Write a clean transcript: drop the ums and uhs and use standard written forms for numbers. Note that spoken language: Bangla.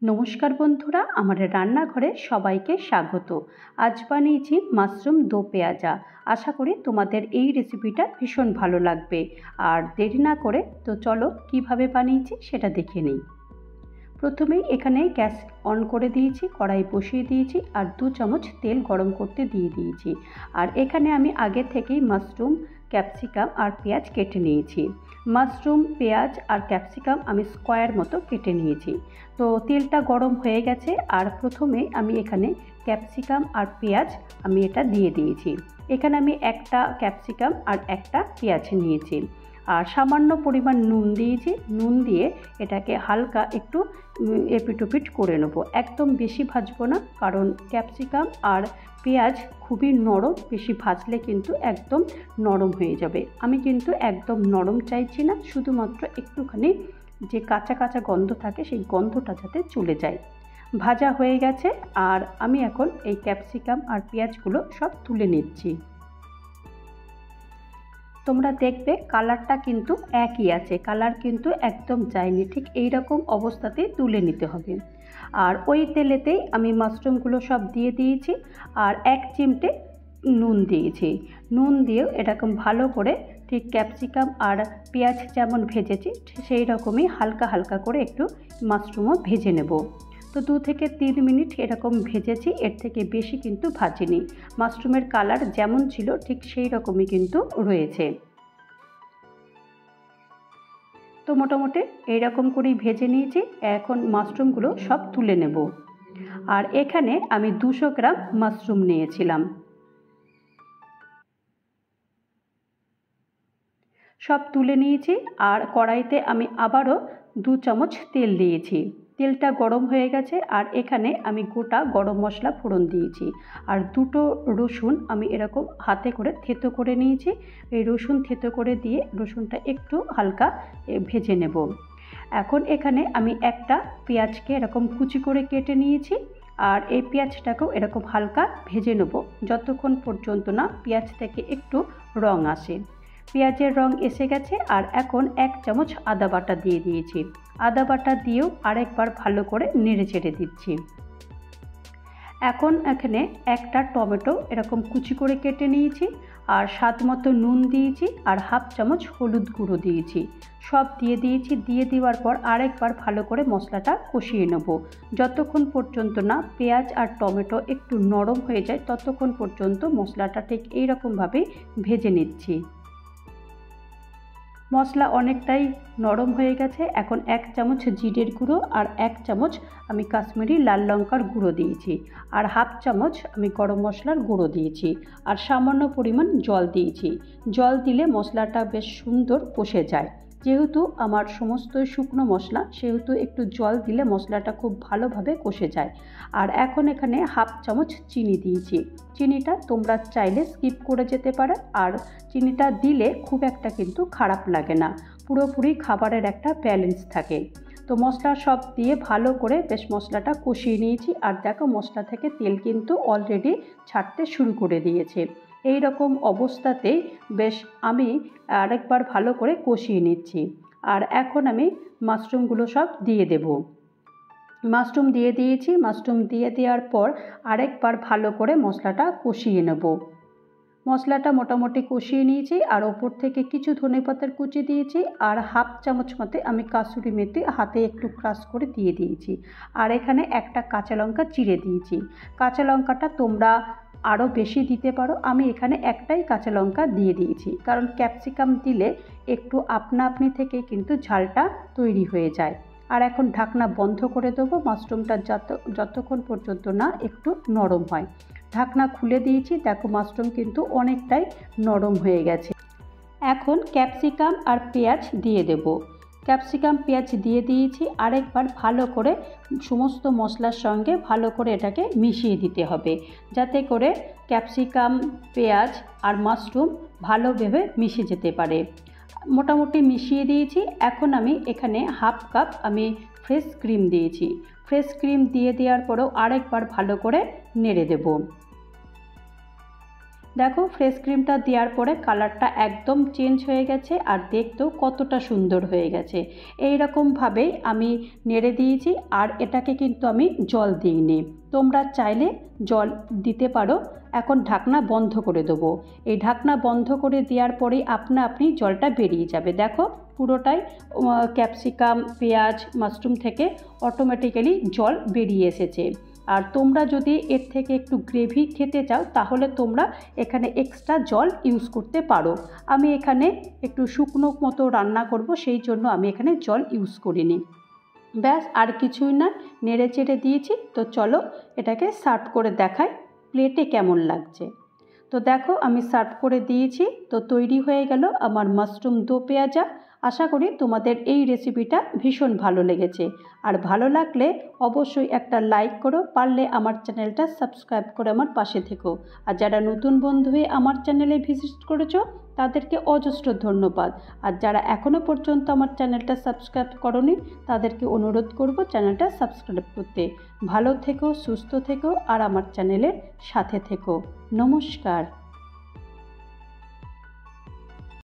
নমস্কার বন্ধুরা, আমার রান্নাঘরে সবাইকে স্বাগত। আজ বানিয়েছি মাশরুম দো পেঁয়াজা। আশা করি তোমাদের এই রেসিপিটা ভীষণ ভালো লাগবে। আর দেরি না করে তো চলো কিভাবে বানিয়েছি সেটা দেখে নিই। প্রথমেই এখানে গ্যাস অন করে দিয়েছি, কড়াই বসিয়ে দিয়েছি আর 2 চামচ তেল গরম করতে দিয়ে দিয়েছি। আর এখানে আমি আগে থেকেই মাশরুম, ক্যাপসিকাম আর পেঁয়াজ কেটে নিয়েছি। মাশরুম, পেঁয়াজ আর ক্যাপসিকাম আমি স্কোয়ার মতো কেটে নিয়েছি। তো তেলটা গরম হয়ে গেছে আর প্রথমে আমি এখানে ক্যাপসিকাম আর পেঁয়াজ আমি এটা দিয়ে দিয়েছি। এখানে আমি একটা ক্যাপসিকাম আর একটা পেঁয়াজ নিয়েছি আর সামান্য পরিমাণ নুন দিয়েছি। নুন দিয়ে এটাকে হালকা একটু এপিটোপিট করে নেব। একদম বেশি ভাজবো না, কারণ ক্যাপসিকাম আর পেঁয়াজ খুবই নরম, বেশি ভাজলে কিন্তু একদম নরম হয়ে যাবে। আমি কিন্তু একদম নরম চাইছি না, শুধুমাত্র একটুখানি যে কাঁচা কাঁচা গন্ধ থাকে সেই গন্ধটা যাতে চলে যায়। ভাজা হয়ে গেছে আর আমি এখন এই ক্যাপসিকাম আর পেঁয়াজগুলো সব তুলে নিচ্ছি। তোমরা দেখবে কালারটা কিন্তু একই আছে, কালার কিন্তু একদম যায়নি। ঠিক এই রকম অবস্থাতেই তুলে নিতে হবে। আর ওই তেলেতেই আমি মাশরুমগুলো সব দিয়ে দিয়েছি আর 1 চিমটে নুন দিয়েছি। নুন দিয়েও এরকম ভালো করে ঠিক ক্যাপসিকাম আর পেঁয়াজ যেমন ভেজেছি সেই রকমই হালকা হালকা করে একটু মাশরুমও ভেজে নেব। তো 2 থেকে 3 মিনিট এরকম ভেজেছি, এর থেকে বেশি কিন্তু ভাজিনি। মাশরুমের কালার যেমন ছিল ঠিক সেই রকমই কিন্তু রয়েছে। তো মোটামুটি এইরকম করেই ভেজে নিয়েছি। এখন মাশরুমগুলো সব তুলে নেব। আর এখানে আমি 200 গ্রাম মাশরুম নিয়েছিলাম। সব তুলে নিয়েছি আর কড়াইতে আমি আবারও 2 চামচ তেল দিয়েছি। তেলটা গরম হয়ে গেছে আর এখানে আমি গোটা গরম মশলা ফোড়ন দিয়েছি আর 2টো রসুন আমি এরকম হাতে করে থেতো করে নিয়েছি। এই রসুন থেতো করে দিয়ে রসুনটা একটু হালকা ভেজে নেব। এখন এখানে আমি একটা পেঁয়াজকে এরকম কুচি করে কেটে নিয়েছি আর এই পেঁয়াজটাকেও এরকম হালকা ভেজে নেব যতক্ষণ পর্যন্ত না পেঁয়াজ থেকে একটু রং আসে। পেঁয়াজের রং এসে গেছে আর এখন 1 চামচ আদা বাটা দিয়ে দিয়েছি। আদা বাটা দিয়েও আরেকবার ভালো করে নেড়ে চেড়ে দিচ্ছি। এখন এখানে একটা টমেটো এরকম কুচি করে কেটে নিয়েছি আর স্বাদ মতো নুন দিয়েছি আর 1/2 চামচ হলুদ গুঁড়ো দিয়েছি। সব দিয়ে দিয়েছি। দিয়ে দেওয়ার পর আরেকবার ভালো করে মশলাটা কষিয়ে নেব যতক্ষণ পর্যন্ত না পেঁয়াজ আর টমেটো একটু নরম হয়ে যায়, ততক্ষণ পর্যন্ত মশলাটা ঠিক এইরকমভাবেই ভেজে নিচ্ছি। মশলা অনেকটাই নরম হয়ে গেছে। এখন 1 চামচ জিরের গুঁড়ো আর 1 চামচ আমি কাশ্মীরি লাল লঙ্কার গুঁড়ো দিয়েছি আর 1/2 চামচ আমি গরম মশলার গুঁড়ো দিয়েছি আর সামান্য পরিমাণ জল দিয়েছি। জল দিলে মশলাটা বেশ সুন্দর কষে যায়। যেহেতু আমার সমস্ত শুকনো মশলা, সেহেতু একটু জল দিলে মশলাটা খুব ভালোভাবে কষে যায়। আর এখন এখানে 1/2 চামচ চিনি দিয়েছি। চিনিটা তোমরা চাইলে স্কিপ করে যেতে পারো আর চিনিটা দিলে খুব একটা কিন্তু খারাপ লাগে না, পুরোপুরি খাবারের একটা ব্যালেন্স থাকে। তো মশলা সব দিয়ে ভালো করে বেশ মশলাটা কষিয়ে নিয়েছি আর দেখো মশলা থেকে তেল কিন্তু অলরেডি ছাড়তে শুরু করে দিয়েছে। এই রকম অবস্থাতেই বেশ আমি আরেকবার ভালো করে কষিয়ে নিচ্ছি। আর এখন আমি মাশরুমগুলো সব দিয়ে দেব। মাশরুম দিয়ে দিয়েছি। মাশরুম দিয়ে দেওয়ার পর আরেকবার ভালো করে মশলাটা কষিয়ে নেব। মশলাটা মোটামুটি কষিয়ে নিয়েছি আর ওপর থেকে কিছু ধনেপাতার কুচি দিয়েছি আর 1/2 চামচ মতো আমি কাসুরি মেথি হাতে একটু ক্রাশ করে দিয়ে দিয়েছি। আর এখানে একটা কাঁচা লঙ্কা চিড়ে দিয়েছি। কাঁচা লঙ্কাটা তোমরা আরও বেশি দিতে পারো, আমি এখানে একটাই কাঁচা লঙ্কা দিয়ে দিয়েছি, কারণ ক্যাপসিকাম দিলে একটু আপনা আপনি থেকে কিন্তু ঝালটা তৈরি হয়ে যায়। আর এখন ঢাকনা বন্ধ করে দেবো মাশরুমটা যতক্ষণ পর্যন্ত না একটু নরম হয়। ঢাকনা খুলে দিয়েছি। দেখো মাশরুম কিন্তু অনেকটাই নরম হয়ে গেছে। এখন ক্যাপসিকাম আর পেঁয়াজ দিয়ে দেব। ক্যাপসিকাম পেঁয়াজ দিয়ে দিয়েছি। আরেকবার ভালো করে সমস্ত মশলার সঙ্গে ভালো করে এটাকে মিশিয়ে দিতে হবে, যাতে করে ক্যাপসিকাম, পেঁয়াজ আর মাশরুম ভালোভাবে মিশে যেতে পারে। মোটামুটি মিশিয়ে দিয়েছি। এখন আমি এখানে 1/2 কাপ আমি ফ্রেশ ক্রিম দিয়েছি। ফ্রেশ ক্রিম দিয়ে দেওয়ার পরেও আরেকবার ভালো করে নেড়ে দেব। দেখো ফ্রেশ ক্রিমটা দেওয়ার পরে কালারটা একদম চেঞ্জ হয়ে গেছে আর দেখতেও কতটা সুন্দর হয়ে গেছে। এই রকমভাবেই আমি নেড়ে দিয়েছি আর এটাকে কিন্তু আমি জল দিইনি, তোমরা চাইলে জল দিতে পারো। এখন ঢাকনা বন্ধ করে দেবো। এই ঢাকনা বন্ধ করে দেওয়ার পরেই আপনা আপনি জলটা বেরিয়ে যাবে। দেখো পুরোটাই ক্যাপসিকাম, পেঁয়াজ, মাশরুম থেকে অটোমেটিক্যালি জল বেরিয়ে এসেছে। আর তোমরা যদি এর থেকে একটু গ্রেভি খেতে চাও তাহলে তোমরা এখানে এক্সট্রা জল ইউজ করতে পারো। আমি এখানে একটু শুকনো মতো রান্না করব, সেই জন্য আমি এখানে জল ইউজ করিনি। ব্যাস আর কিছুই না, নেড়ে চেড়ে দিয়েছি। তো চলো এটাকে সার্ভ করে দেখাই প্লেটে কেমন লাগছে। তো দেখো আমি সার্ভ করে দিয়েছি। তো তৈরি হয়ে গেল আমার মাশরুম দো পেঁয়াজা। আশা করি তোমাদের এই রেসিপিটা ভীষণ ভালো লেগেছে। আর ভালো লাগলে অবশ্যই একটা লাইক করো, পারলে আমার চ্যানেলটা সাবস্ক্রাইব করে আমার পাশে থেকো। আর যারা নতুন বন্ধু হয়ে আমার চ্যানেলে ভিজিট করেছো তাদেরকে অজস্র ধন্যবাদ। আর যারা এখনও পর্যন্ত আমার চ্যানেলটা সাবস্ক্রাইব করোনি তাদেরকে অনুরোধ করব চ্যানেলটা সাবস্ক্রাইব করতে। ভালো থেকো, সুস্থ থেকো আর আমার চ্যানেলের সাথে থেকো। নমস্কার।